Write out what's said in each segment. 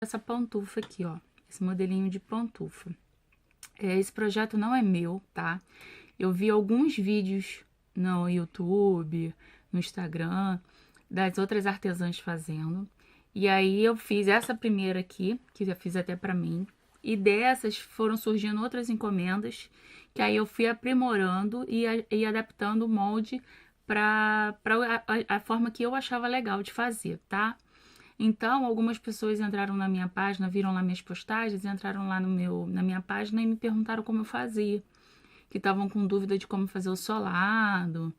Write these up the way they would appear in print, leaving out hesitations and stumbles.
essa pantufa aqui, ó, esse modelinho de pantufa. Esse projeto não é meu, tá? Eu vi alguns vídeos no YouTube, no Instagram, das outras artesãs fazendo. E aí eu fiz essa primeira aqui, que já fiz até pra mim. E dessas foram surgindo outras encomendas, que aí eu fui aprimorando e adaptando o molde para a forma que eu achava legal de fazer, tá? Então, algumas pessoas entraram na minha página, viram lá minhas postagens, entraram lá na minha página e me perguntaram como eu fazia. Que estavam com dúvida de como fazer o solado,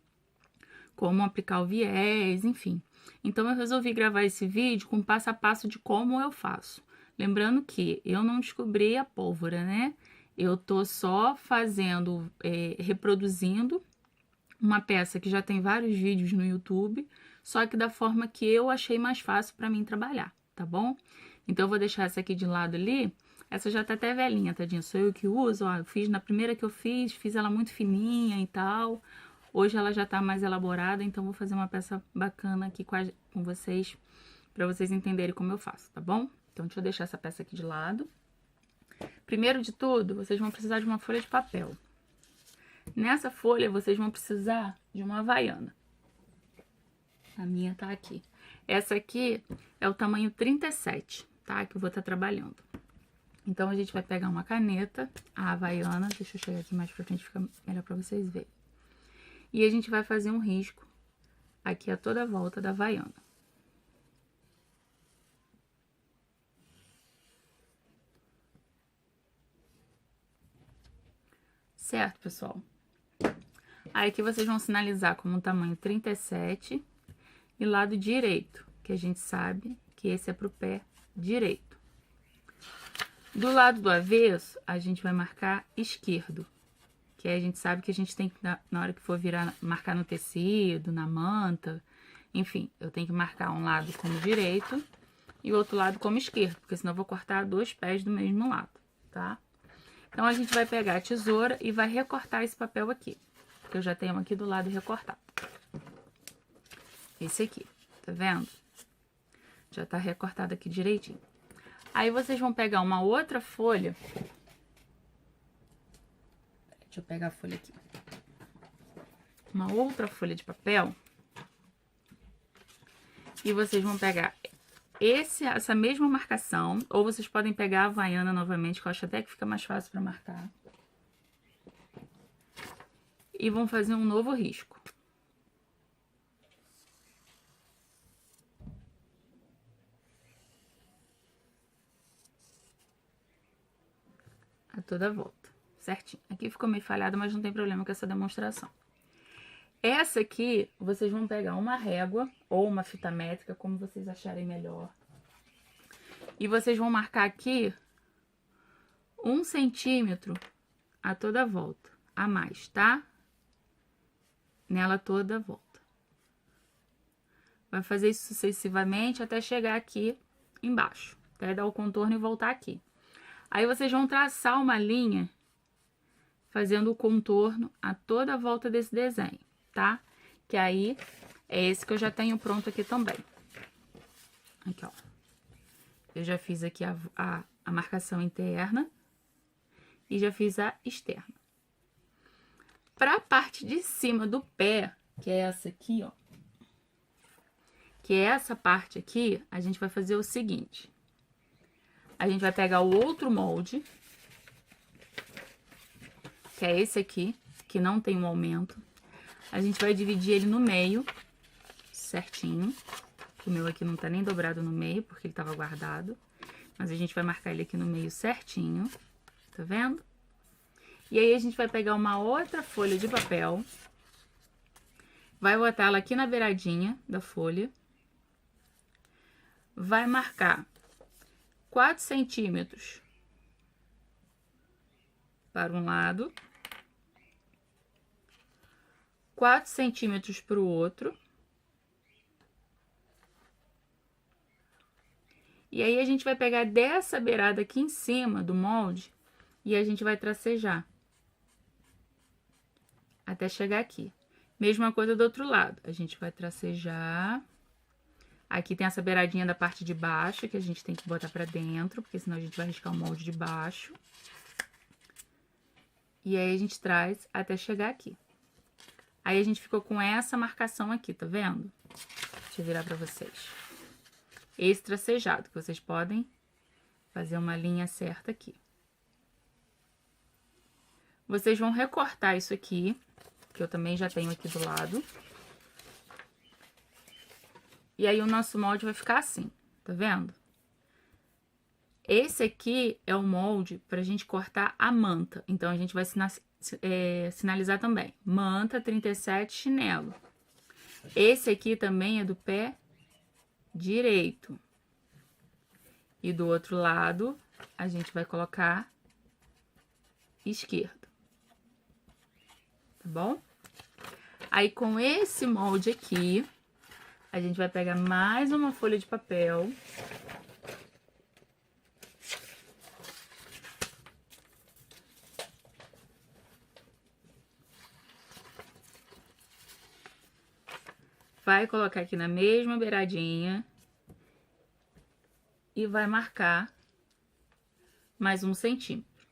como aplicar o viés, enfim. Então, eu resolvi gravar esse vídeo com passo a passo de como eu faço. Lembrando que eu não descobri a pólvora, né? Eu tô só fazendo, reproduzindo uma peça que já tem vários vídeos no YouTube, só que da forma que eu achei mais fácil para mim trabalhar, tá bom? Então, eu vou deixar essa aqui de lado ali. Essa já tá até velhinha, tadinha, sou eu que uso, ó, eu fiz na primeira que eu fiz ela muito fininha e tal. Hoje ela já tá mais elaborada, então vou fazer uma peça bacana aqui com vocês, para vocês entenderem como eu faço, tá bom? Então, deixa eu deixar essa peça aqui de lado. Primeiro de tudo, vocês vão precisar de uma folha de papel. Nessa folha, vocês vão precisar de uma havaiana. A minha tá aqui. Essa aqui é o tamanho 37, tá? Que eu vou estar trabalhando. Então, a gente vai pegar uma caneta, a havaiana. Deixa eu chegar aqui mais pra frente, fica melhor pra vocês verem. E a gente vai fazer um risco aqui a toda a volta da havaiana. Certo, pessoal? Aí aqui vocês vão sinalizar como tamanho 37 e lado direito, que a gente sabe que esse é pro pé direito. Do lado do avesso, a gente vai marcar esquerdo, que aí a gente sabe que a gente tem que, na hora que for virar, marcar no tecido, na manta, enfim, eu tenho que marcar um lado como direito e o outro lado como esquerdo, porque senão eu vou cortar dois pés do mesmo lado, tá? Então, a gente vai pegar a tesoura e vai recortar esse papel aqui, que eu já tenho aqui do lado recortado. Esse aqui, tá vendo? Já tá recortado aqui direitinho. Aí, vocês vão pegar uma outra folha. Deixa eu pegar a folha aqui. Uma outra folha de papel. E vocês vão pegar essa mesma marcação, ou vocês podem pegar a havaiana novamente, que eu acho até que fica mais fácil para marcar. E vão fazer um novo risco. A toda volta, certinho. Aqui ficou meio falhado, mas não tem problema com essa demonstração. Essa aqui, vocês vão pegar uma régua ou uma fita métrica, como vocês acharem melhor. E vocês vão marcar aqui 1 centímetro a toda volta, a mais, tá? Nela toda a volta. Vai fazer isso sucessivamente até chegar aqui embaixo, até dar o contorno e voltar aqui. Aí, vocês vão traçar uma linha, fazendo o contorno a toda a volta desse desenho, tá? Que aí, é esse que eu já tenho pronto aqui também. Aqui, ó. Eu já fiz aqui a marcação interna e já fiz a externa. Pra parte de cima do pé, que é essa aqui, ó. Que é essa parte aqui, a gente vai fazer o seguinte. A gente vai pegar o outro molde, que é esse aqui, que não tem um aumento. A gente vai dividir ele no meio, certinho. O meu aqui não tá nem dobrado no meio, porque ele tava guardado. Mas a gente vai marcar ele aqui no meio certinho, tá vendo? E aí, a gente vai pegar uma outra folha de papel. Vai botar ela aqui na beiradinha da folha. Vai marcar 4 centímetros para um lado, 4 centímetros para o outro. E aí, a gente vai pegar dessa beirada aqui em cima do molde e a gente vai tracejar até chegar aqui. Mesma coisa do outro lado, a gente vai tracejar Aqui tem essa beiradinha da parte de baixo, que a gente tem que botar pra dentro, porque senão a gente vai riscar o molde de baixo. E aí, a gente traz até chegar aqui. Aí, a gente ficou com essa marcação aqui, tá vendo? Deixa eu virar pra vocês. Esse tracejado, que vocês podem fazer uma linha certa aqui. Vocês vão recortar isso aqui, que eu também já tenho aqui do lado. E aí, o nosso molde vai ficar assim, tá vendo? Esse aqui é o molde pra gente cortar a manta. Então, a gente vai sinalizar também. Manta 37 chinelo. Esse aqui também é do pé direito. E do outro lado, a gente vai colocar esquerdo. Tá bom? Aí, com esse molde aqui, a gente vai pegar mais uma folha de papel. Vai colocar aqui na mesma beiradinha. E vai marcar mais 1 centímetro.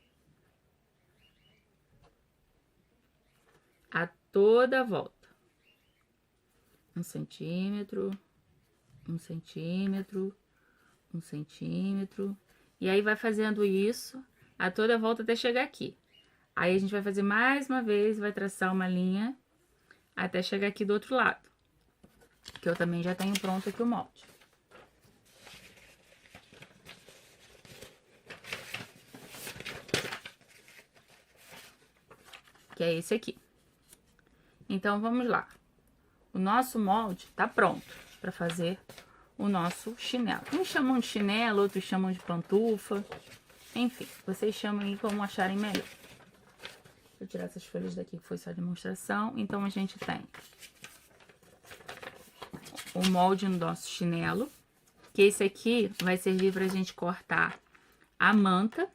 A toda a volta. 1 centímetro, 1 centímetro, 1 centímetro. E aí, vai fazendo isso a toda a volta até chegar aqui. Aí, a gente vai fazer mais uma vez, vai traçar uma linha até chegar aqui do outro lado. Que eu também já tenho pronto aqui o molde. Que é esse aqui. Então, vamos lá. O nosso molde tá pronto para fazer o nosso chinelo. Uns chamam de chinelo, outros chamam de pantufa. Enfim, vocês chamam aí como acharem melhor. Vou tirar essas folhas daqui que foi só demonstração. Então, a gente tem o molde no nosso chinelo, que esse aqui vai servir pra gente cortar a manta.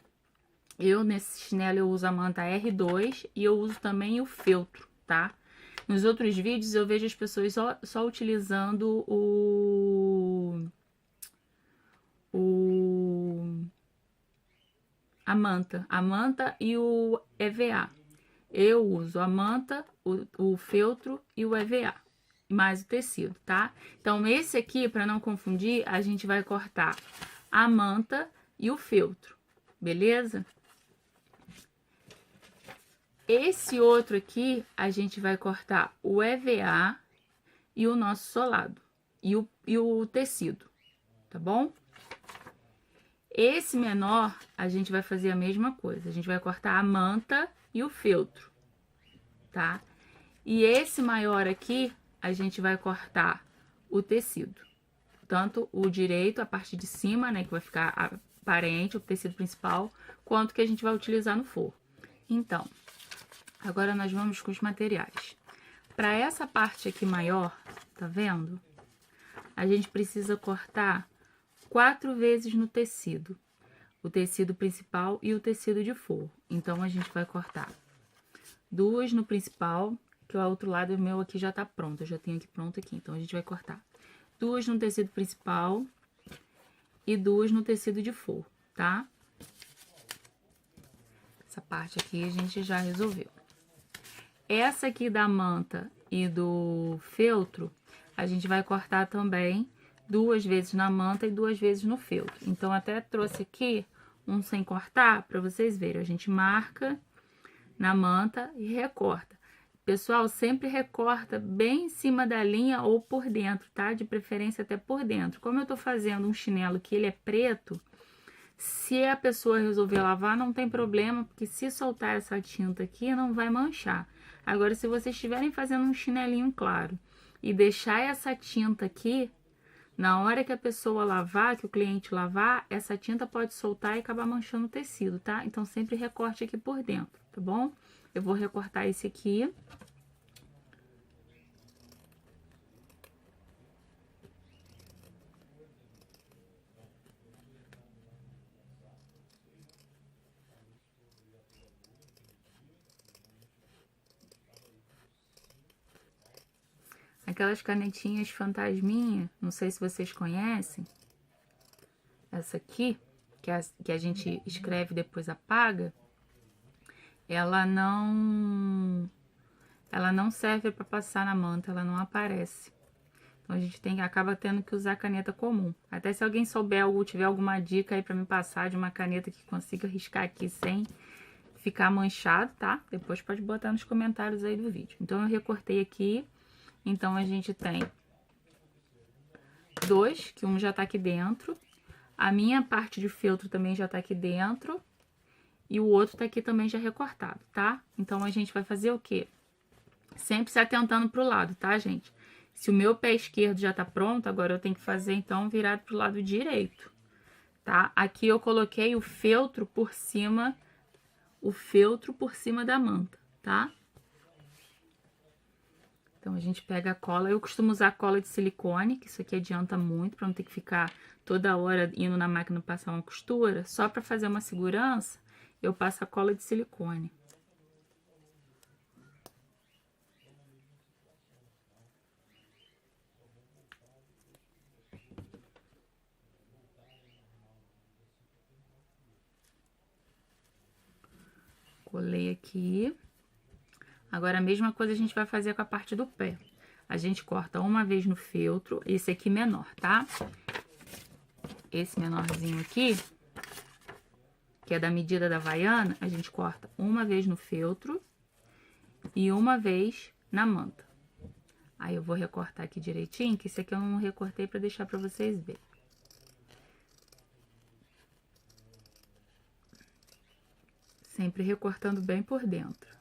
Nesse chinelo, eu uso a manta R2 e eu uso também o feltro, tá? Nos outros vídeos, eu vejo as pessoas só utilizando a manta e o EVA. Eu uso a manta, o feltro e o EVA, mais o tecido, tá? Então, esse aqui, para não confundir, a gente vai cortar a manta e o feltro, beleza? Esse outro aqui, a gente vai cortar o EVA e o nosso solado. E o tecido, tá bom? Esse menor, a gente vai fazer a mesma coisa. A gente vai cortar a manta e o feltro, tá? E esse maior aqui, a gente vai cortar o tecido. Tanto o direito, a parte de cima, né, que vai ficar aparente, o tecido principal, quanto que a gente vai utilizar no forro. Então, agora nós vamos com os materiais. Para essa parte aqui maior, tá vendo? A gente precisa cortar 4 vezes no tecido. O tecido principal e o tecido de forro. Então, a gente vai cortar 2 no principal, que o outro lado meu aqui já tá pronto. Eu já tenho aqui pronto aqui. Então, a gente vai cortar 2 no tecido principal e 2 no tecido de forro, tá? Essa parte aqui a gente já resolveu. Essa aqui da manta e do feltro, a gente vai cortar também 2 vezes na manta e 2 vezes no feltro. Então, até trouxe aqui um sem cortar, para vocês verem. A gente marca na manta e recorta. Pessoal, sempre recorta bem em cima da linha ou por dentro, tá? De preferência até por dentro. Como eu tô fazendo um chinelo que ele é preto, se a pessoa resolver lavar, não tem problema, porque se soltar essa tinta aqui, não vai manchar. Agora, se vocês estiverem fazendo um chinelinho claro e deixar essa tinta aqui, na hora que a pessoa lavar, que o cliente lavar, essa tinta pode soltar e acabar manchando o tecido, tá? Então, sempre recorte aqui por dentro, tá bom? Eu vou recortar esse aqui. aquelas canetinhas fantasminha, não sei se vocês conhecem. Essa aqui, que a gente escreve e depois apaga, ela não serve para passar na manta, ela não aparece. Então a gente acaba tendo que usar caneta comum. Até se alguém souber ou tiver alguma dica aí para me passar de uma caneta que consiga riscar aqui sem ficar manchado, tá? Depois pode botar nos comentários aí do vídeo. Então eu recortei aqui. Então a gente tem dois, que um já tá aqui dentro. A minha parte de feltro também já tá aqui dentro. E o outro tá aqui também já recortado, tá? Então a gente vai fazer o quê? Sempre se atentando pro lado, tá, gente? Se o meu pé esquerdo já tá pronto, agora eu tenho que fazer, então, virado pro lado direito, tá? Aqui eu coloquei o feltro por cima da manta, tá? Então, a gente pega a cola. Eu costumo usar cola de silicone, que isso aqui adianta muito, pra não ter que ficar toda hora indo na máquina passar uma costura. Só pra fazer uma segurança, eu passo a cola de silicone. Colei aqui. Agora, a mesma coisa a gente vai fazer com a parte do pé. A gente corta uma vez no feltro, esse aqui menor, tá? Esse menorzinho aqui, que é da medida da Havaiana, a gente corta uma vez no feltro e uma vez na manta. Aí eu vou recortar aqui direitinho, que esse aqui eu não recortei pra deixar pra vocês verem. Sempre recortando bem por dentro.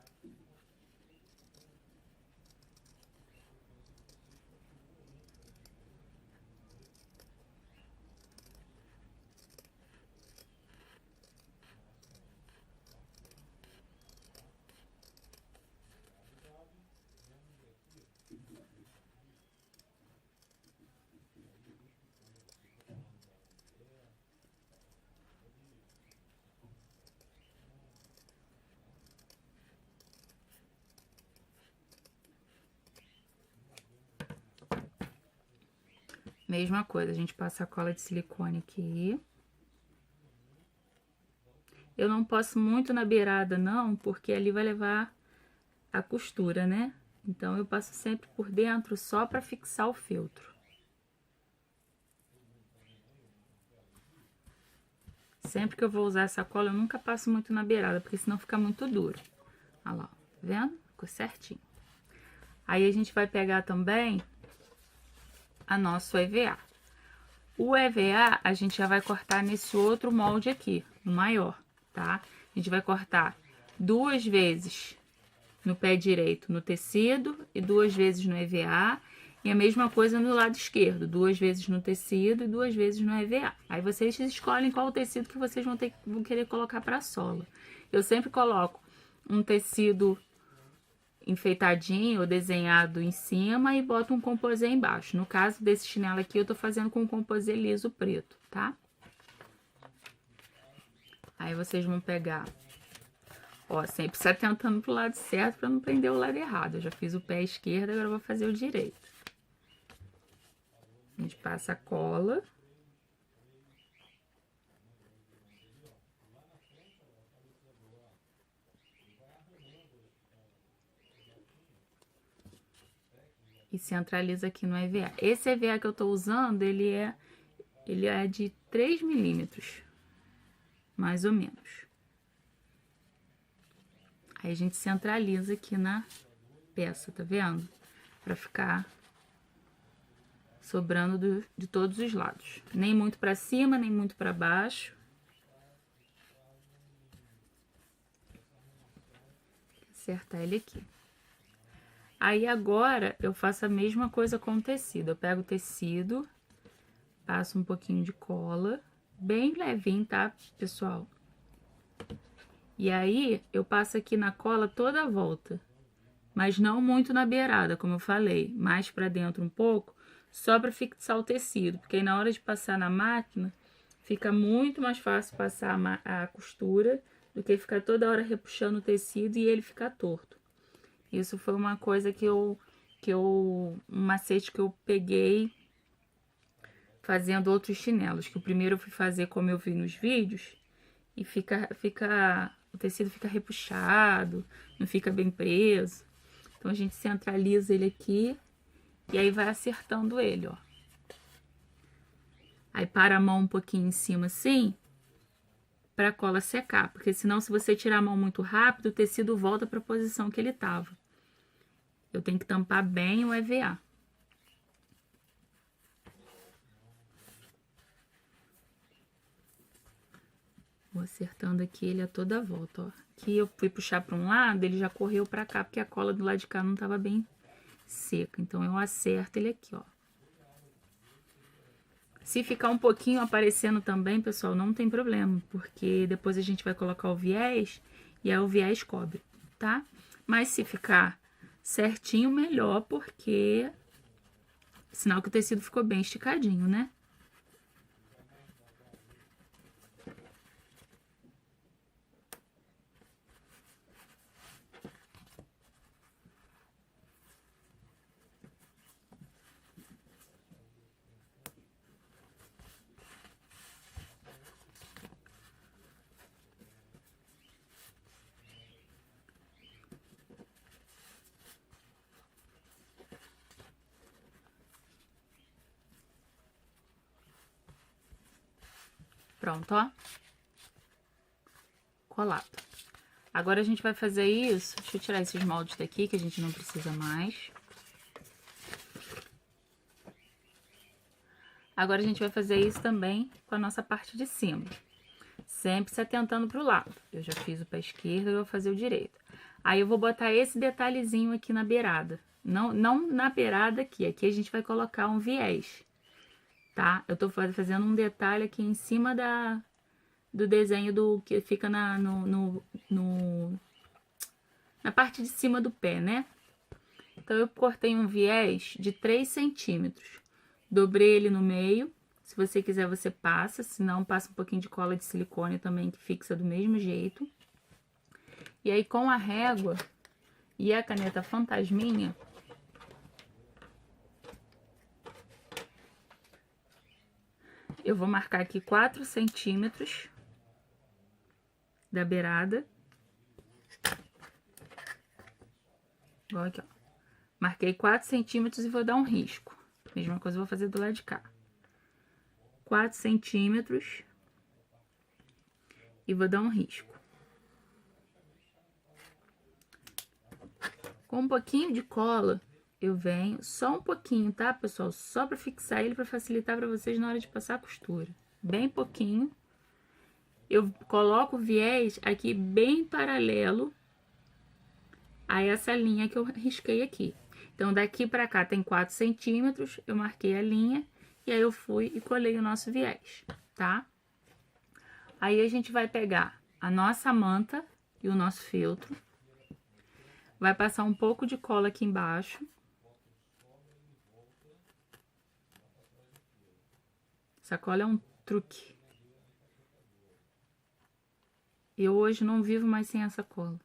Mesma coisa, a gente passa a cola de silicone aqui. Eu não posso muito na beirada, não, porque ali vai levar a costura, né? Então, eu passo sempre por dentro só pra fixar o feltro. Sempre que eu vou usar essa cola, eu nunca passo muito na beirada, porque senão fica muito duro. Olha lá, tá vendo? Ficou certinho. Aí, a gente vai pegar também a nosso EVA. O EVA, a gente já vai cortar nesse outro molde aqui, no maior, tá? A gente vai cortar 2 vezes no pé direito no tecido e 2 vezes no EVA. E a mesma coisa no lado esquerdo, 2 vezes no tecido e 2 vezes no EVA. Aí vocês escolhem qual o tecido que vocês vão querer colocar para a sola. Eu sempre coloco um tecido enfeitadinho ou desenhado em cima e boto um composê embaixo. No caso desse chinelo aqui, eu tô fazendo com um composê liso preto, tá? Aí vocês vão pegar, ó, sempre se atentando pro lado certo para não prender o lado errado. Eu já fiz o pé esquerdo, agora eu vou fazer o direito. A gente passa a cola. E centraliza aqui no EVA. Esse EVA que eu tô usando, ele é de 3 milímetros, mais ou menos. Aí a gente centraliza aqui na peça, tá vendo? Pra ficar sobrando de todos os lados. Nem muito pra cima, nem muito pra baixo. Acertar ele aqui. Aí agora eu faço a mesma coisa com o tecido. Eu pego o tecido, passo um pouquinho de cola, bem levinho, tá, pessoal? E aí eu passo aqui na cola toda a volta, mas não muito na beirada, como eu falei, mais pra dentro um pouco, só pra fixar o tecido, porque aí na hora de passar na máquina, fica muito mais fácil passar a costura do que ficar toda hora repuxando o tecido e ele ficar torto. Isso foi uma coisa que um macete que eu peguei fazendo outros chinelos. Que o primeiro eu fui fazer como eu vi nos vídeos e o tecido fica repuxado, não fica bem preso. Então a gente centraliza ele aqui e aí vai acertando ele, ó. Aí para a mão um pouquinho em cima assim, para a cola secar, porque senão se você tirar a mão muito rápido, o tecido volta para a posição que ele tava. Eu tenho que tampar bem o EVA. Vou acertando aqui ele a toda volta, ó. Aqui eu fui puxar para um lado, ele já correu para cá, porque a cola do lado de cá não tava bem seca. Então eu acerto ele aqui, ó. Se ficar um pouquinho aparecendo também, pessoal, não tem problema, porque depois a gente vai colocar o viés e aí o viés cobre, tá? Mas se ficar certinho, melhor, porque sinal que o tecido ficou bem esticadinho, né? Pronto, ó. Colado. Agora a gente vai fazer isso. Deixa eu tirar esses moldes daqui, que a gente não precisa mais. Agora a gente vai fazer isso também com a nossa parte de cima. Sempre se atentando pro lado. Eu já fiz o pé esquerdo, eu vou fazer o direito. Aí eu vou botar esse detalhezinho aqui na beirada. Não na beirada aqui. Aqui a gente vai colocar um viés, tá? Eu tô fazendo um detalhe aqui em cima do desenho do que fica na parte de cima do pé, né? Então, eu cortei um viés de 3 centímetros. Dobrei ele no meio. Se você quiser, você passa. Se não, passa um pouquinho de cola de silicone também, que fixa do mesmo jeito. E aí, com a régua e a caneta fantasminha, eu vou marcar aqui 4 centímetros da beirada. Igual aqui, ó. Marquei 4 centímetros e vou dar um risco. Mesma coisa eu vou fazer do lado de cá. 4 centímetros. E vou dar um risco. Com um pouquinho de cola, eu venho, só um pouquinho, tá, pessoal? Só pra fixar ele, pra facilitar pra vocês na hora de passar a costura. Bem pouquinho. Eu coloco o viés aqui bem paralelo a essa linha que eu risquei aqui. Então, daqui pra cá tem 4 centímetros, eu marquei a linha e aí eu fui e colei o nosso viés, tá? Aí a gente vai pegar a nossa manta e o nosso feltro. Vai passar um pouco de cola aqui embaixo. Essa cola é um truque. Eu hoje não vivo mais sem essa cola.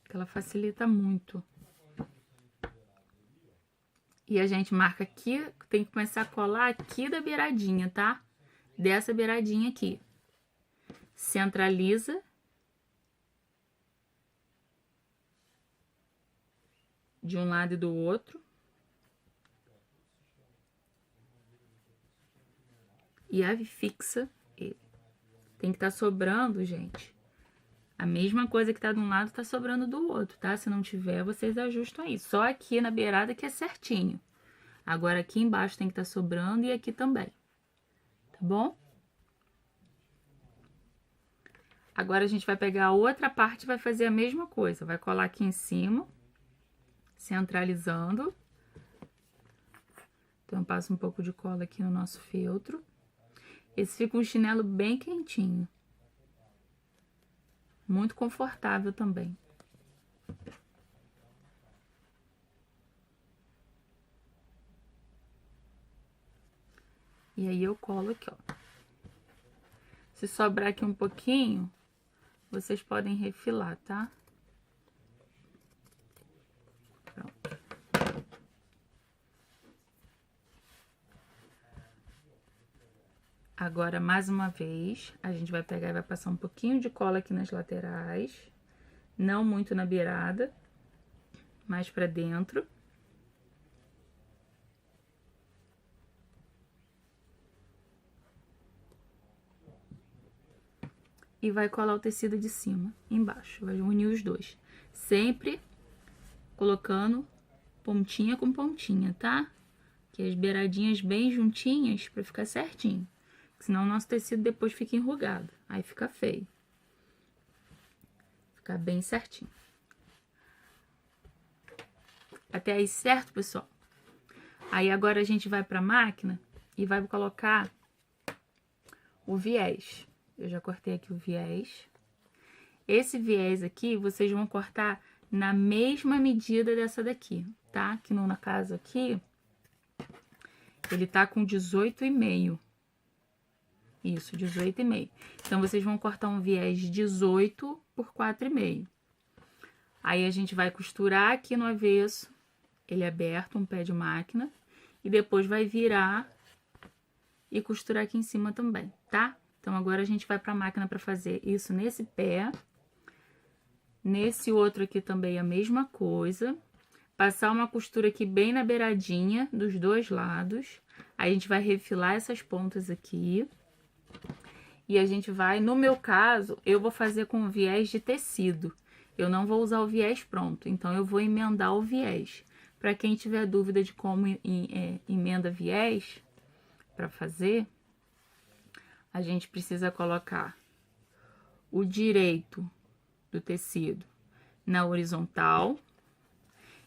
Porque ela facilita muito. E a gente marca aqui, tem que começar a colar aqui da beiradinha, tá? Dessa beiradinha aqui. Centraliza. De um lado e do outro. E aí fixa ele. Tem que estar sobrando, gente. A mesma coisa que tá de um lado tá sobrando do outro, tá? Se não tiver, vocês ajustam aí. Só aqui na beirada que é certinho. Agora aqui embaixo tem que estar sobrando e aqui também. Tá bom? Agora a gente vai pegar a outra parte e vai fazer a mesma coisa. Vai colar aqui em cima, centralizando. Então, eu passo um pouco de cola aqui no nosso feltro. Esse fica um chinelo bem quentinho. Muito confortável também. E aí eu colo aqui, ó. Se sobrar aqui um pouquinho, vocês podem refilar, tá? Pronto. Agora, mais uma vez, a gente vai pegar e vai passar um pouquinho de cola aqui nas laterais. Não muito na beirada, mais pra dentro. E vai colar o tecido de cima, embaixo. Vai unir os dois. Sempre colocando pontinha com pontinha, tá? Que as beiradinhas bem juntinhas pra ficar certinho. Senão o nosso tecido depois fica enrugado. Aí fica feio. Fica bem certinho. Até aí certo, pessoal? Aí agora a gente vai pra máquina e vai colocar o viés. Eu já cortei aqui o viés. Esse viés aqui, vocês vão cortar na mesma medida dessa daqui, tá? Que no caso aqui, ele tá com 18,5. Isso, 18,5. Então, vocês vão cortar um viés de 18 por 4,5. Aí, a gente vai costurar aqui no avesso, ele aberto, um pé de máquina. E depois vai virar e costurar aqui em cima também, tá? Então, agora a gente vai pra máquina pra fazer isso nesse pé. Nesse outro aqui também a mesma coisa. Passar uma costura aqui bem na beiradinha dos dois lados. Aí, a gente vai refilar essas pontas aqui. E a gente vai, no meu caso, eu vou fazer com viés de tecido. Eu não vou usar o viés pronto, então eu vou emendar o viés. Para quem tiver dúvida de como emenda viés para fazer, a gente precisa colocar o direito do tecido na horizontal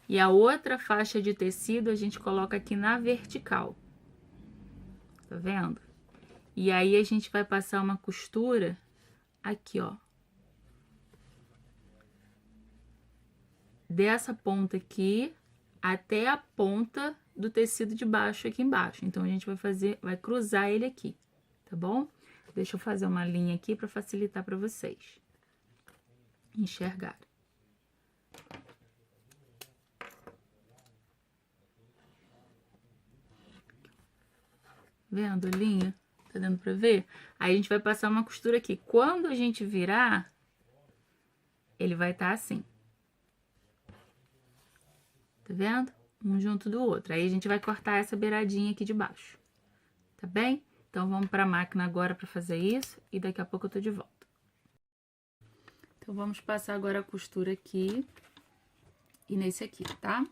e a outra faixa de tecido a gente coloca aqui na vertical. Tá vendo? E aí, a gente vai passar uma costura aqui, ó. Dessa ponta aqui até a ponta do tecido de baixo aqui embaixo. Então, a gente vai cruzar ele aqui, tá bom? Deixa eu fazer uma linha aqui para facilitar para vocês enxergarem. Vendo a linha? Tá dando pra ver? Aí, a gente vai passar uma costura aqui. Quando a gente virar, ele vai estar assim. Tá vendo? Um junto do outro. Aí, a gente vai cortar essa beiradinha aqui de baixo. Tá bem? Então, vamos pra máquina agora pra fazer isso. E daqui a pouco eu tô de volta. Então, vamos passar agora a costura aqui. E nesse aqui, tá?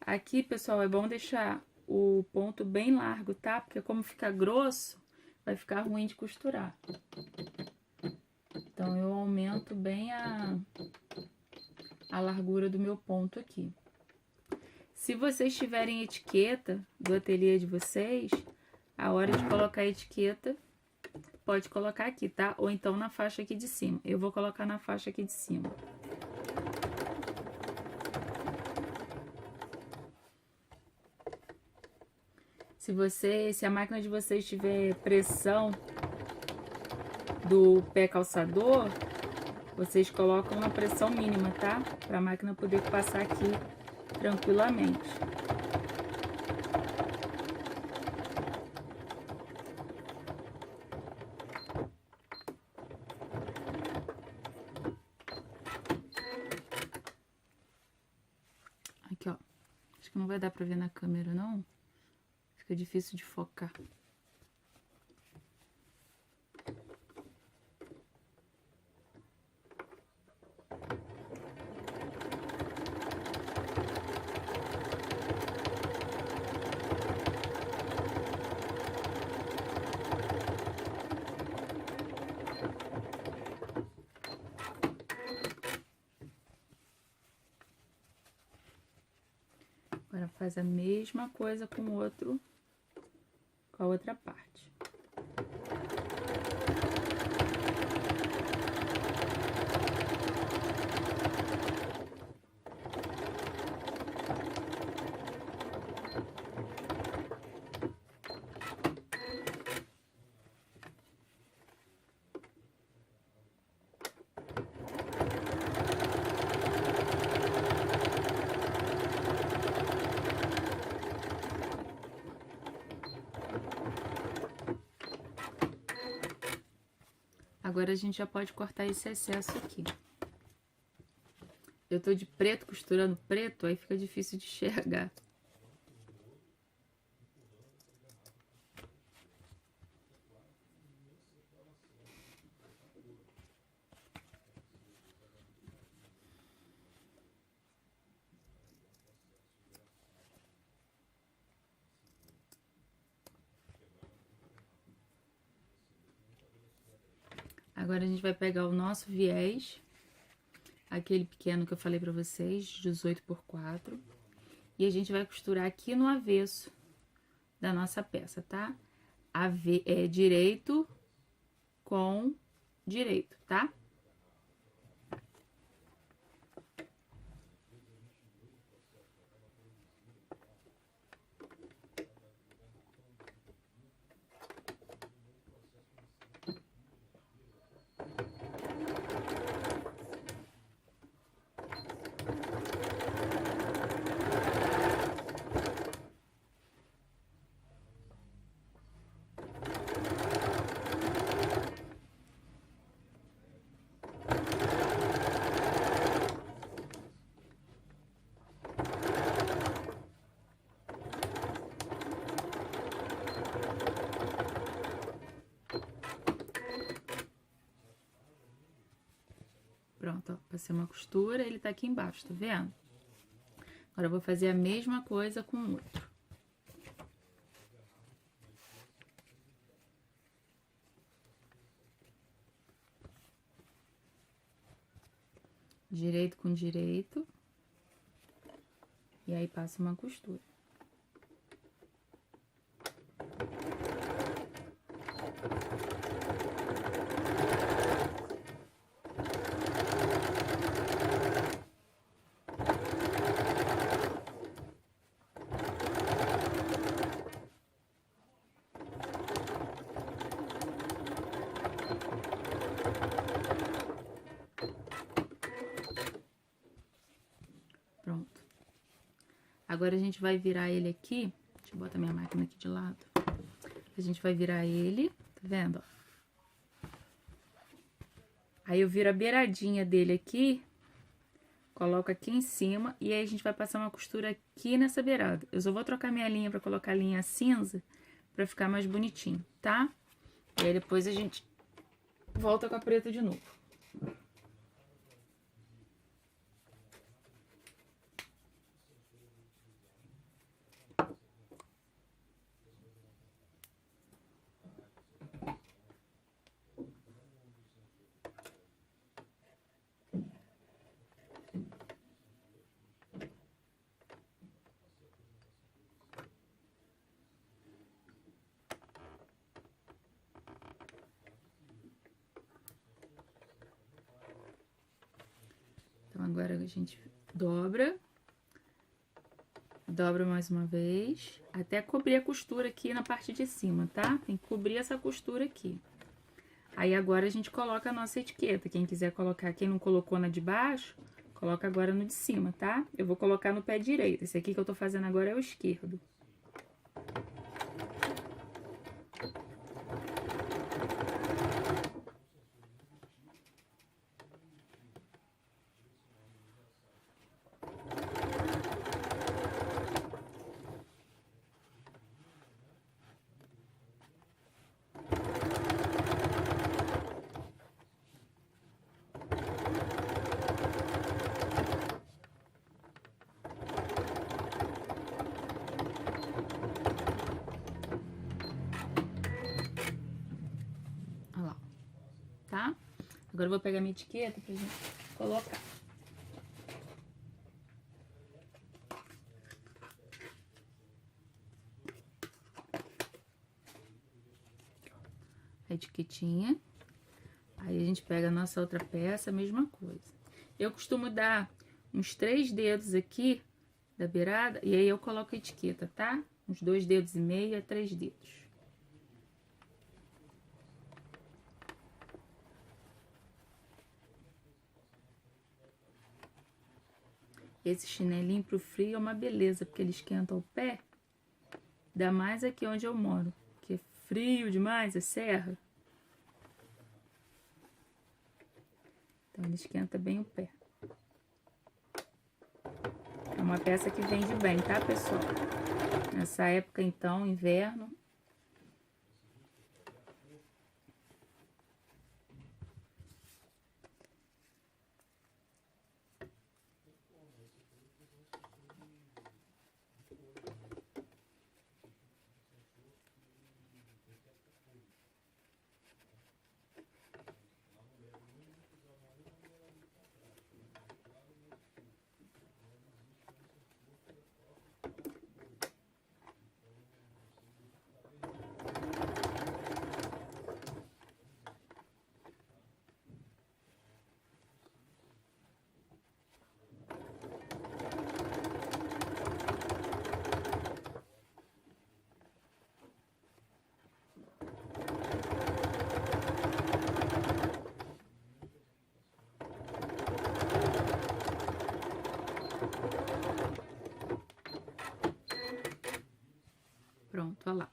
Aqui, pessoal, é bom deixar o ponto bem largo, tá? Porque como fica grosso, vai ficar ruim de costurar. Então, eu aumento bem a largura do meu ponto aqui. Se vocês tiverem etiqueta do ateliê de vocês, a hora de colocar a etiqueta, pode colocar aqui, tá? Ou então na faixa aqui de cima. Eu vou colocar na faixa aqui de cima. Se a máquina de vocês tiver pressão do pé calçador, vocês colocam na pressão mínima, tá? Para a máquina poder passar aqui tranquilamente. Aqui, ó. Acho que não vai dar para ver na câmera, não. Fica difícil de focar. Agora faz a mesma coisa com o outro, com a outra parte. Agora a gente já pode cortar esse excesso aqui. Eu tô de preto, costurando preto, aí fica difícil de enxergar. Agora a gente vai pegar o nosso viés, aquele pequeno que eu falei pra vocês, 18x4, e a gente vai costurar aqui no avesso da nossa peça, tá? Direito com direito, tá? Pronto, ó, passei uma costura, ele tá aqui embaixo, tá vendo? Agora eu vou fazer a mesma coisa com o outro. Direito com direito. E aí passa uma costura. Pronto. Agora a gente vai virar ele aqui. Deixa eu botar minha máquina aqui de lado. A gente vai virar ele, tá vendo, ó? Aí eu viro a beiradinha dele aqui, coloco aqui em cima, e aí a gente vai passar uma costura aqui nessa beirada. Eu só vou trocar minha linha pra colocar a linha cinza, pra ficar mais bonitinho, tá? E aí depois a gente volta com a preta de novo. Então, agora a gente dobra mais uma vez, até cobrir a costura aqui na parte de cima, tá? Tem que cobrir essa costura aqui. Aí, agora a gente coloca a nossa etiqueta. Quem quiser colocar, quem não colocou na de baixo, coloca agora no de cima, tá? Eu vou colocar no pé direito. Esse aqui que eu tô fazendo agora é o esquerdo. Tá? Agora eu vou pegar minha etiqueta pra gente colocar. A etiquetinha. Aí a gente pega a nossa outra peça, a mesma coisa. Eu costumo dar uns 3 dedos aqui da beirada, e aí eu coloco a etiqueta, tá? Uns 2 dedos e meio a 3 dedos. Esse chinelinho pro frio é uma beleza, porque ele esquenta o pé. Ainda mais aqui onde eu moro, que é frio demais, é serra. Ele esquenta bem o pé. É uma peça que vende bem, tá, pessoal? Nessa época, então, inverno. Pronto, olha lá.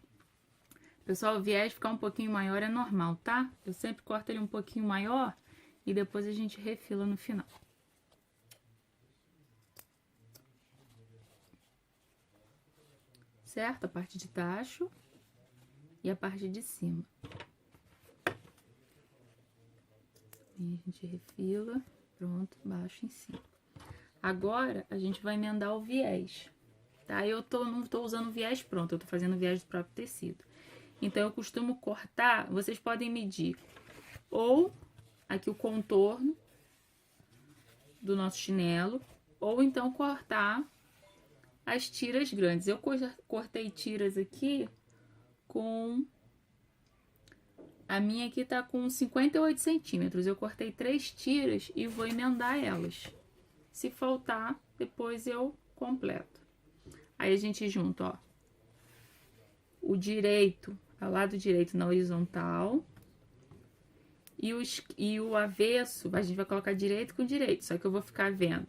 Pessoal, o viés ficar um pouquinho maior é normal, tá? Eu sempre corto ele um pouquinho maior e depois a gente refila no final. Certo? A parte de tacho e a parte de cima. E a gente refila, pronto, baixo em cima. Agora, a gente vai emendar o viés, tá? Não tô usando viés pronto, eu tô fazendo viés do próprio tecido. Então, eu costumo cortar, vocês podem medir ou aqui o contorno do nosso chinelo, ou então cortar as tiras grandes. Eu cortei tiras aqui com... A minha aqui tá com 58 centímetros. Eu cortei 3 tiras e vou emendar elas. Se faltar, depois eu completo. Aí a gente junta, ó, o direito, ao lado direito na horizontal. E o avesso, a gente vai colocar direito com direito. Só que eu vou ficar vendo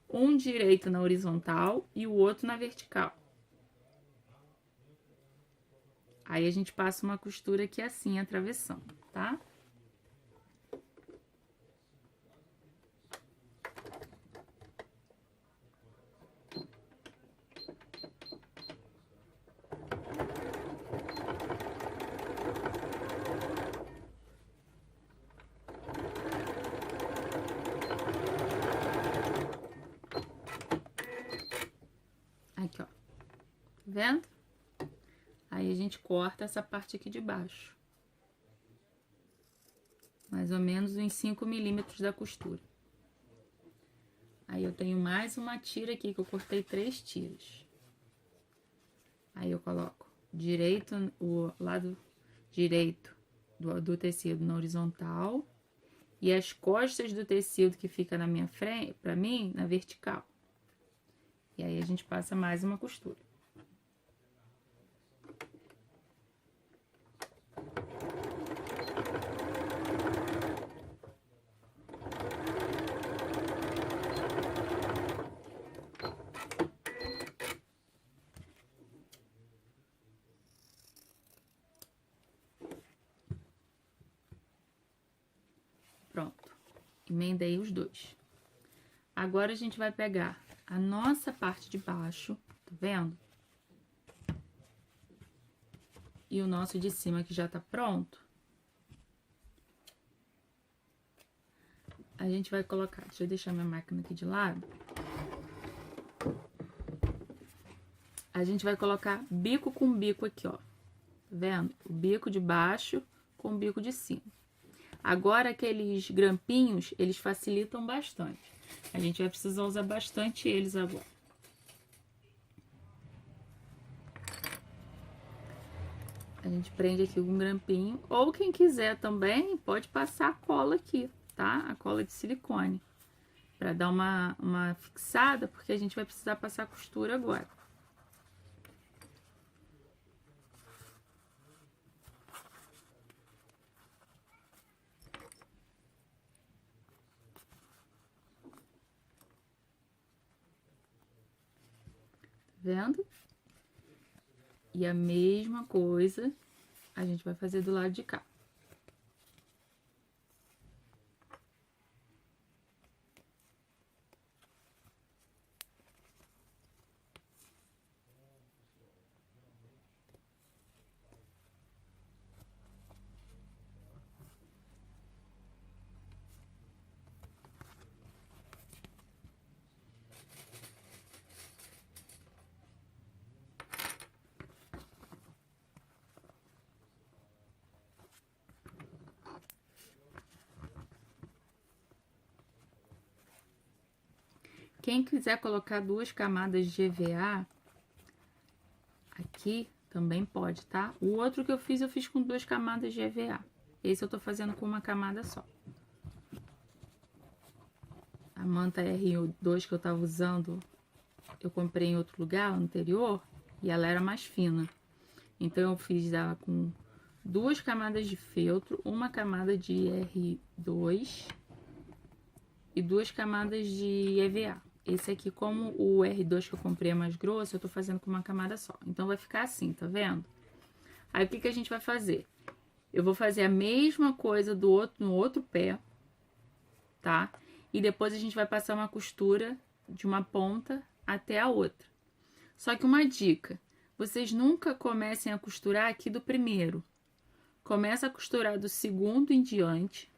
um direito na horizontal e o outro na vertical. Aí a gente passa uma costura aqui assim, atravessando, tá? Aqui, ó. Tá vendo? Aí a gente corta essa parte aqui de baixo. Mais ou menos uns 5 milímetros da costura. Aí eu tenho mais uma tira aqui, que eu cortei 3 tiras. Aí eu coloco o lado direito do tecido na horizontal. E as costas do tecido que fica na minha frente, pra mim, na vertical. E aí a gente passa mais uma costura. Pronto, emendei os dois. Agora, a gente vai pegar a nossa parte de baixo, tá vendo? E o nosso de cima, que já tá pronto. A gente vai colocar, deixa eu deixar minha máquina aqui de lado. A gente vai colocar bico com bico aqui, ó. Tá vendo? O bico de baixo com o bico de cima. Agora, aqueles grampinhos, eles facilitam bastante. A gente vai precisar usar bastante eles agora. A gente prende aqui com um grampinho. Ou quem quiser também, pode passar a cola aqui, tá? A cola de silicone. Pra dar uma fixada, porque a gente vai precisar passar a costura agora. Vendo? E a mesma coisa a gente vai fazer do lado de cá. Quem quiser colocar 2 camadas de EVA aqui, também pode, tá? O outro que eu fiz com 2 camadas de EVA. Esse eu tô fazendo com uma camada só. A manta R2 que eu tava usando, eu comprei em outro lugar, anterior, e ela era mais fina. Então, eu fiz ela com 2 camadas de feltro, uma camada de R2 e 2 camadas de EVA. Esse aqui, como o R2 que eu comprei é mais grosso, eu tô fazendo com uma camada só. Então, vai ficar assim, tá vendo? Aí, o que que a gente vai fazer? Eu vou fazer a mesma coisa no outro pé, tá? E depois a gente vai passar uma costura de uma ponta até a outra. Só que uma dica, vocês nunca comecem a costurar aqui do primeiro. Começa a costurar do segundo em diante,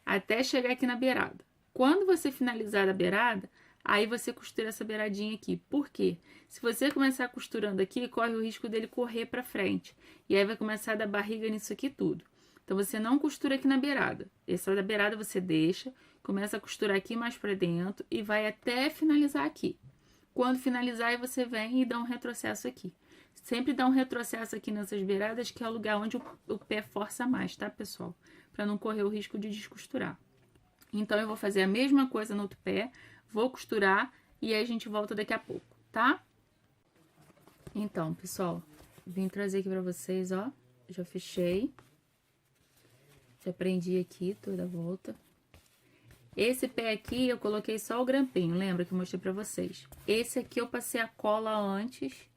até chegar aqui na beirada. Quando você finalizar a beirada, aí você costura essa beiradinha aqui. Por quê? Se você começar costurando aqui, corre o risco dele correr pra frente. E aí vai começar a dar barriga nisso aqui tudo. Então, você não costura aqui na beirada. Essa da beirada você deixa, começa a costurar aqui mais pra dentro e vai até finalizar aqui. Quando finalizar, aí você vem e dá um retrocesso aqui. Sempre dá um retrocesso aqui nessas beiradas, que é o lugar onde o pé força mais, tá, pessoal? Pra não correr o risco de descosturar. Então, eu vou fazer a mesma coisa no outro pé, vou costurar e aí a gente volta daqui a pouco, tá? Então, pessoal, vim trazer aqui pra vocês, ó. Já fechei. Já prendi aqui toda a volta. Esse pé aqui eu coloquei só o grampinho, lembra que eu mostrei pra vocês? Esse aqui eu passei a cola antes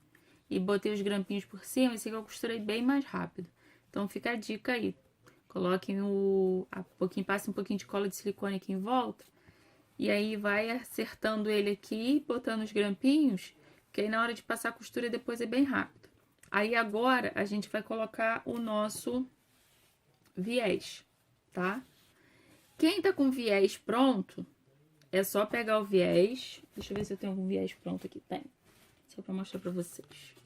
e botei os grampinhos por cima. Esse aqui eu costurei bem mais rápido. Então, fica a dica aí. Coloquem passe um pouquinho de cola de silicone aqui em volta. E aí, vai acertando ele aqui, botando os grampinhos, que aí na hora de passar a costura depois é bem rápido. Aí, agora, a gente vai colocar o nosso viés, tá? Quem tá com viés pronto, é só pegar o viés. Deixa eu ver se eu tenho algum viés pronto aqui. Tem. Só pra mostrar pra vocês.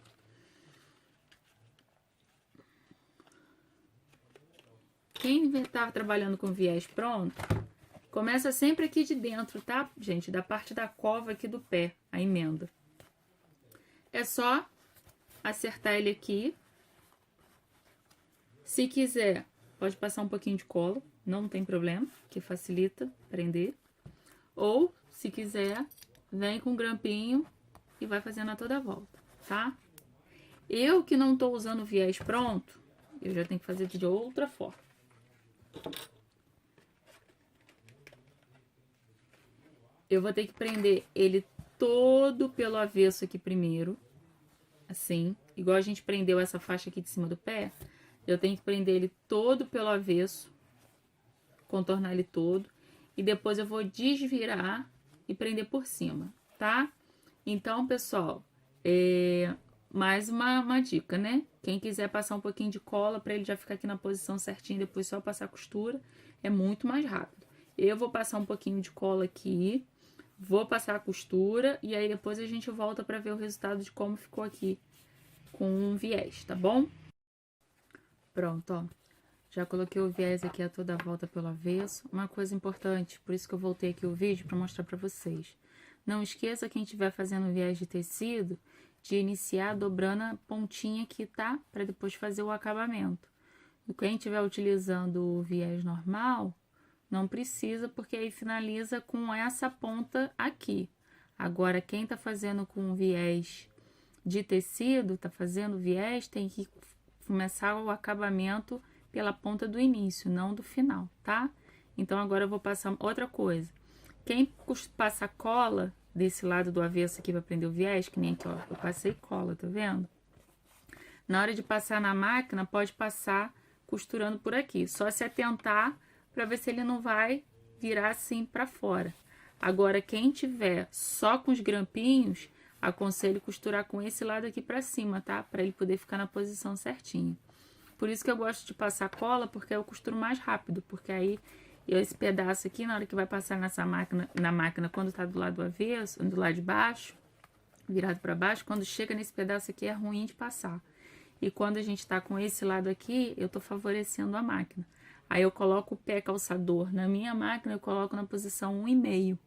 Quem tá trabalhando com viés pronto, começa sempre aqui de dentro, tá, gente? Da parte da cova aqui do pé, a emenda. É só acertar ele aqui. Se quiser, pode passar um pouquinho de cola, não tem problema, que facilita prender. Ou, se quiser, vem com o grampinho e vai fazendo a toda a volta, tá? Eu que não tô usando o viés pronto, eu já tenho que fazer de outra forma. Eu vou ter que prender ele todo pelo avesso aqui primeiro, assim, igual a gente prendeu essa faixa aqui de cima do pé. Eu tenho que prender ele todo pelo avesso, contornar ele todo, e depois eu vou desvirar e prender por cima, tá? Então, pessoal, mais uma dica, né? Quem quiser passar um pouquinho de cola para ele já ficar aqui na posição certinha, depois só passar a costura, é muito mais rápido. Eu vou passar um pouquinho de cola aqui, vou passar a costura e aí depois a gente volta para ver o resultado de como ficou aqui com um viés, tá bom? Pronto, ó. Já coloquei o viés aqui a toda a volta pelo avesso. Uma coisa importante, por isso que eu voltei aqui o vídeo para mostrar para vocês. Não esqueça, quem estiver fazendo viés de tecido, de iniciar dobrando a pontinha aqui, tá? Para depois fazer o acabamento. E quem estiver utilizando o viés normal, não precisa, porque aí finaliza com essa ponta aqui. Agora, quem tá fazendo com viés de tecido, tá fazendo viés, tem que começar o acabamento pela ponta do início, não do final, tá? Então, agora eu vou passar outra coisa. Quem passa cola desse lado do avesso aqui para prender o viés, que nem aqui, ó, eu passei cola, tá vendo? Na hora de passar na máquina, pode passar costurando por aqui. Só se atentar para ver se ele não vai virar assim para fora. Agora, quem tiver só com os grampinhos, aconselho costurar com esse lado aqui para cima, tá? Para ele poder ficar na posição certinha. Por isso que eu gosto de passar cola, porque eu costuro mais rápido, porque aí esse pedaço aqui, na hora que vai passar na máquina, quando tá do lado do avesso, do lado de baixo, virado para baixo, quando chega nesse pedaço aqui é ruim de passar. E quando a gente tá com esse lado aqui, eu tô favorecendo a máquina. Aí eu coloco o pé calçador na minha máquina, eu coloco na posição 1,5.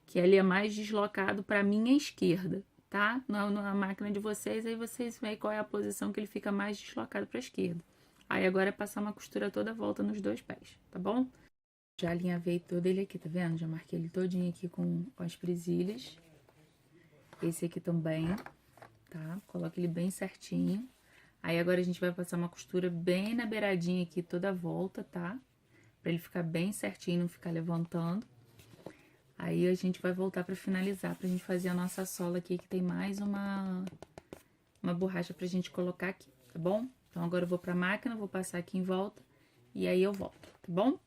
que ele é mais deslocado para minha esquerda, tá? Na máquina de vocês, aí vocês veem qual é a posição que ele fica mais deslocado para a esquerda. Aí agora é passar uma costura toda a volta nos 2 pés, tá bom? Já alinhavei todo ele aqui, tá vendo? Já marquei ele todinho aqui com as presilhas. Esse aqui também, tá? Coloca ele bem certinho. Aí agora a gente vai passar uma costura bem na beiradinha aqui toda a volta, tá? Pra ele ficar bem certinho, não ficar levantando. Aí a gente vai voltar pra finalizar, pra gente fazer a nossa sola aqui, que tem mais uma borracha pra gente colocar aqui, tá bom? Então agora eu vou pra máquina, vou passar aqui em volta e aí eu volto, tá bom?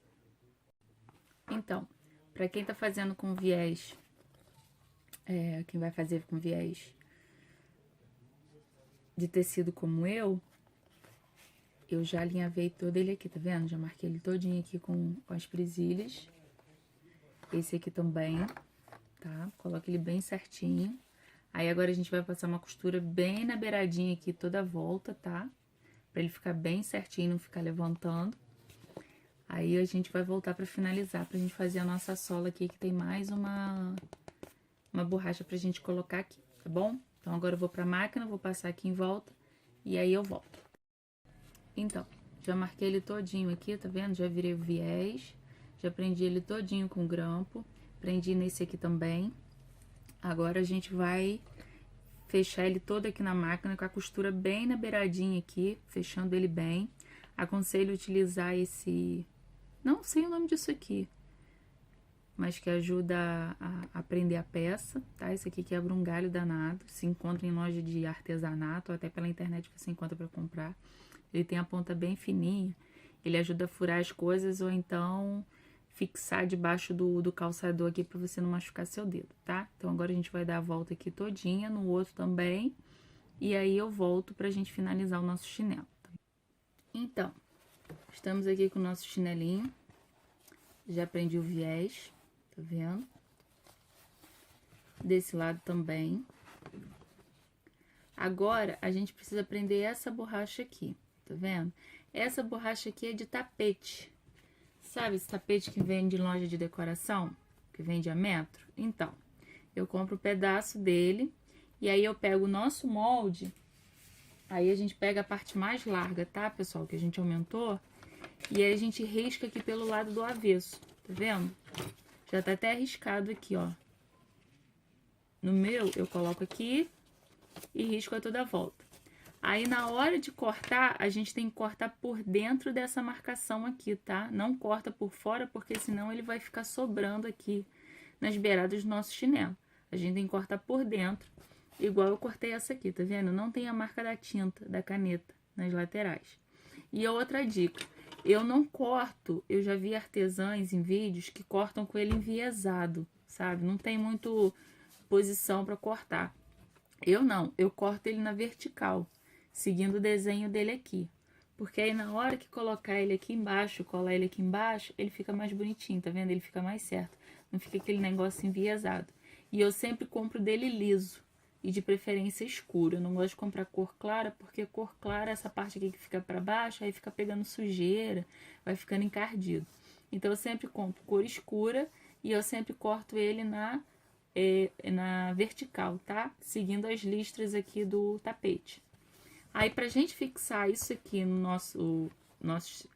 Então, pra quem tá fazendo com viés, quem vai fazer com viés de tecido como eu já alinhavei todo ele aqui, tá vendo? Já marquei ele todinho aqui com as presilhas. Esse aqui também, tá? Coloca ele bem certinho. Aí agora a gente vai passar uma costura bem na beiradinha aqui toda a volta, tá? Pra ele ficar bem certinho, não ficar levantando. Aí a gente vai voltar pra finalizar, pra gente fazer a nossa sola aqui, que tem mais uma borracha pra gente colocar aqui, tá bom? Então agora eu vou pra máquina, vou passar aqui em volta e aí eu volto. Então, já marquei ele todinho aqui, tá vendo? Já virei o viés, já prendi ele todinho com grampo, prendi nesse aqui também. Agora a gente vai fechar ele todo aqui na máquina com a costura bem na beiradinha aqui, fechando ele bem. Aconselho utilizar esse... não sei o nome disso aqui, mas que ajuda a prender a peça, tá? Esse aqui quebra um galho danado, se encontra em loja de artesanato, ou até pela internet você encontra pra comprar. Ele tem a ponta bem fininha, ele ajuda a furar as coisas ou então fixar debaixo do calçador aqui pra você não machucar seu dedo, tá? Então agora a gente vai dar a volta aqui todinha, no outro também, e aí eu volto pra gente finalizar o nosso chinelo. Então, estamos aqui com o nosso chinelinho, já prendi o viés, tá vendo? Desse lado também. Agora, a gente precisa prender essa borracha aqui, tá vendo? Essa borracha aqui é de tapete. Sabe esse tapete que vende em loja de decoração? Que vende a metro? Então, eu compro um pedaço dele e aí eu pego o nosso molde. Aí a gente pega a parte mais larga, tá, pessoal? Que a gente aumentou. E aí a gente risca aqui pelo lado do avesso, tá vendo? Já tá até riscado aqui, ó. No meu, eu coloco aqui e risco a toda a volta. Aí, na hora de cortar, a gente tem que cortar por dentro dessa marcação aqui, tá? Não corta por fora, porque senão ele vai ficar sobrando aqui nas beiradas do nosso chinelo. A gente tem que cortar por dentro, igual eu cortei essa aqui, tá vendo? Não tem a marca da tinta, da caneta, nas laterais. E outra dica, eu não corto, eu já vi artesãs em vídeos que cortam com ele enviesado, sabe? Não tem muito posição para cortar. Eu não, eu corto ele na vertical, seguindo o desenho dele aqui. Porque aí na hora que colocar ele aqui embaixo, colar ele aqui embaixo, ele fica mais bonitinho, tá vendo? Ele fica mais certo, não fica aquele negócio enviesado. E eu sempre compro dele liso, e de preferência escuro. Eu não gosto de comprar cor clara, porque cor clara, essa parte aqui que fica pra baixo, aí fica pegando sujeira, vai ficando encardido. Então eu sempre compro cor escura e eu sempre corto ele na vertical, tá? Seguindo as listras aqui do tapete. Aí, pra gente fixar isso aqui no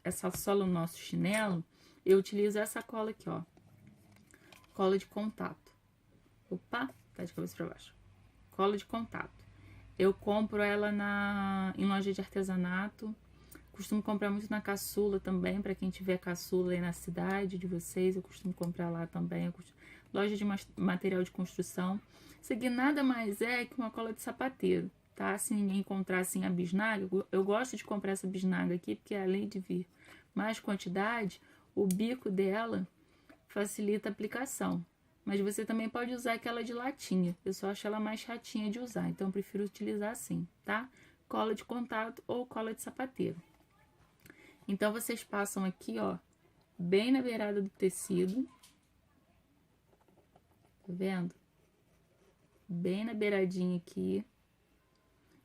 essa sola no nosso chinelo, eu utilizo essa cola aqui, ó. Cola de contato. Opa, tá de cabeça pra baixo. Cola de contato. Eu compro ela em loja de artesanato. Costumo comprar muito na Caçula também, pra quem tiver Caçula aí na cidade de vocês, eu costumo comprar lá também. Loja de material de construção. Isso aqui nada mais é que uma cola de sapateiro, tá? Se ninguém encontrar assim a bisnaga, eu gosto de comprar essa bisnaga aqui, porque além de vir mais quantidade, o bico dela facilita a aplicação. Mas você também pode usar aquela de latinha, eu só acho ela mais chatinha de usar, então eu prefiro utilizar assim, tá? Cola de contato ou cola de sapateiro. Então, vocês passam aqui, ó, bem na beirada do tecido. Tá vendo? Bem na beiradinha aqui.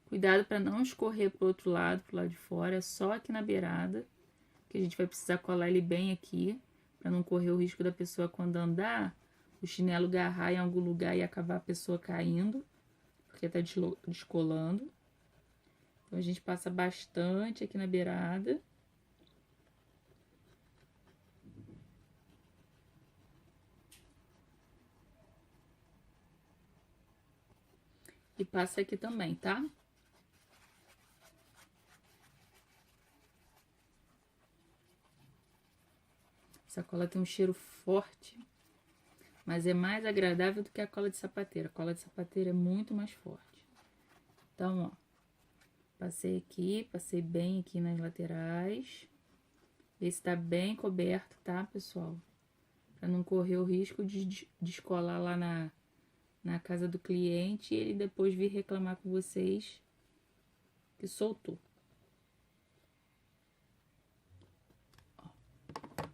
Cuidado para não escorrer pro outro lado de fora, é só aqui na beirada, que a gente vai precisar colar ele bem aqui, para não correr o risco da pessoa quando andar, o chinelo agarrar em algum lugar e acabar a pessoa caindo, porque tá descolando. Então, a gente passa bastante aqui na beirada. E passa aqui também, tá? Essa cola tem um cheiro forte, mas é mais agradável do que a cola de sapateira. A cola de sapateira é muito mais forte. Então, ó, passei aqui, passei bem aqui nas laterais. Vê se tá bem coberto, tá, pessoal? Pra não correr o risco de descolar lá na casa do cliente e ele depois vir reclamar com vocês que soltou. Ó, tá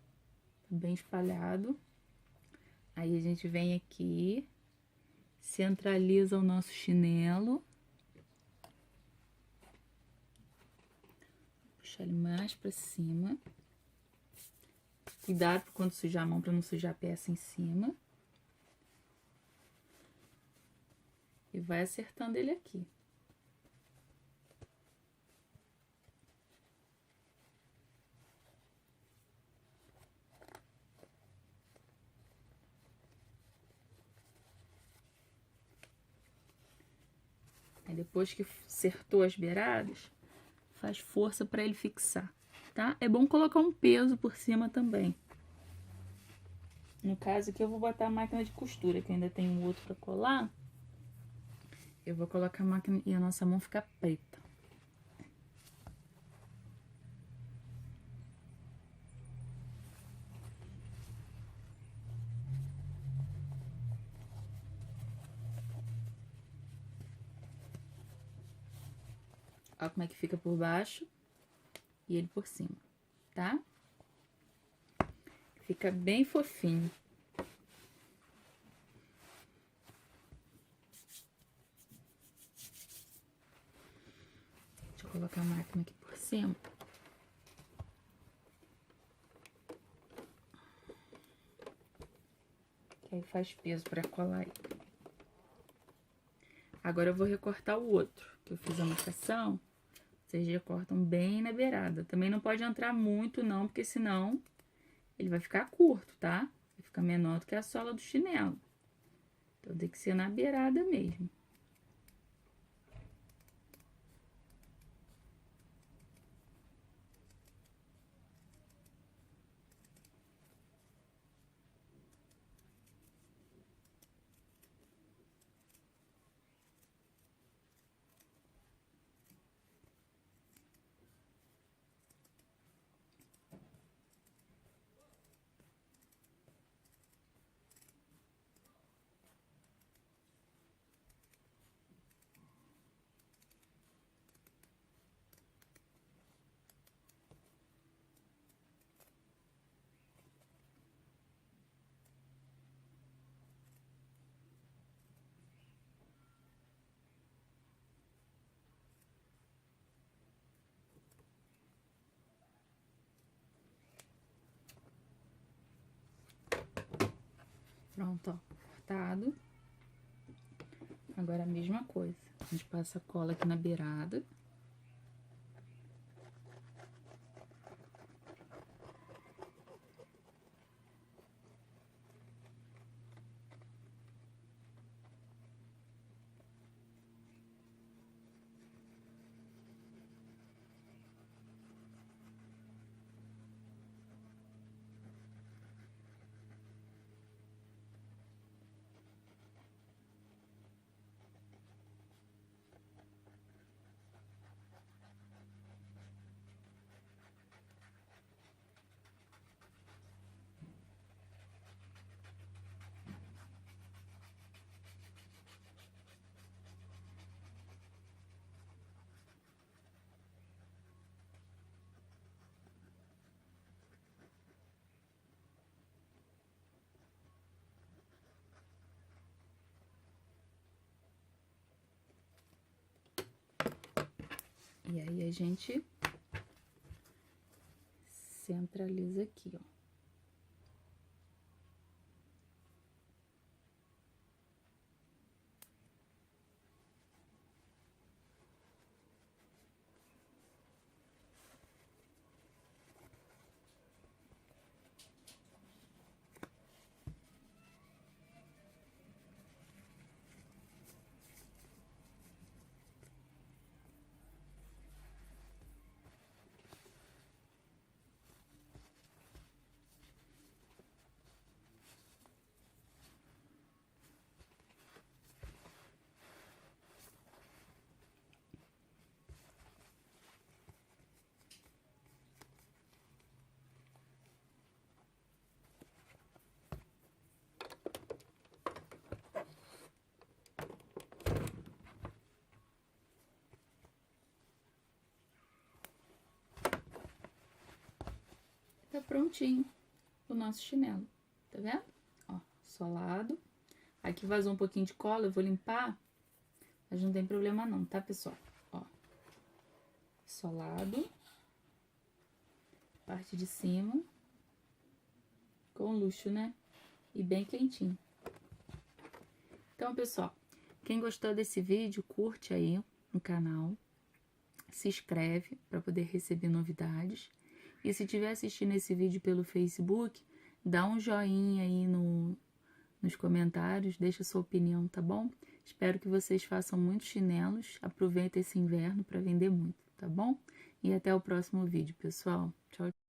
bem espalhado. Aí a gente vem aqui, centraliza o nosso chinelo. Puxar ele mais pra cima. Cuidado quando sujar a mão pra não sujar a peça em cima. E vai acertando ele aqui. Aí depois que acertou as beiradas, faz força pra ele fixar, tá? É bom colocar um peso por cima também. No caso aqui eu vou botar a máquina de costura, que eu ainda tenho um outro pra colar. Eu vou colocar a máquina e a nossa mão fica preta. Olha como é que fica por baixo e ele por cima, tá? Fica bem fofinho. Deixa eu colocar a máquina aqui por cima. Que aí faz peso pra colar aí. Agora eu vou recortar o outro, que eu fiz a marcação. Vocês recortam bem na beirada. Também não pode entrar muito não, porque senão ele vai ficar curto, tá? Vai ficar menor do que a sola do chinelo. Então tem que ser na beirada mesmo. Pronto, ó, cortado. Agora a mesma coisa. A gente passa a cola aqui na beirada. E aí a gente centraliza aqui, ó. tá prontinho o nosso chinelo, tá vendo? Ó, solado. Aqui vazou um pouquinho de cola, eu vou limpar, mas não tem problema não, tá, pessoal? Ó, solado. Parte de cima. Com luxo, né? E bem quentinho. Então, pessoal, quem gostou desse vídeo, curte aí no canal. Se inscreve para poder receber novidades. E se estiver assistindo esse vídeo pelo Facebook, dá um joinha aí nos comentários, deixa sua opinião, tá bom? Espero que vocês façam muitos chinelos, aproveitem esse inverno para vender muito, tá bom? E até o próximo vídeo, pessoal. Tchau!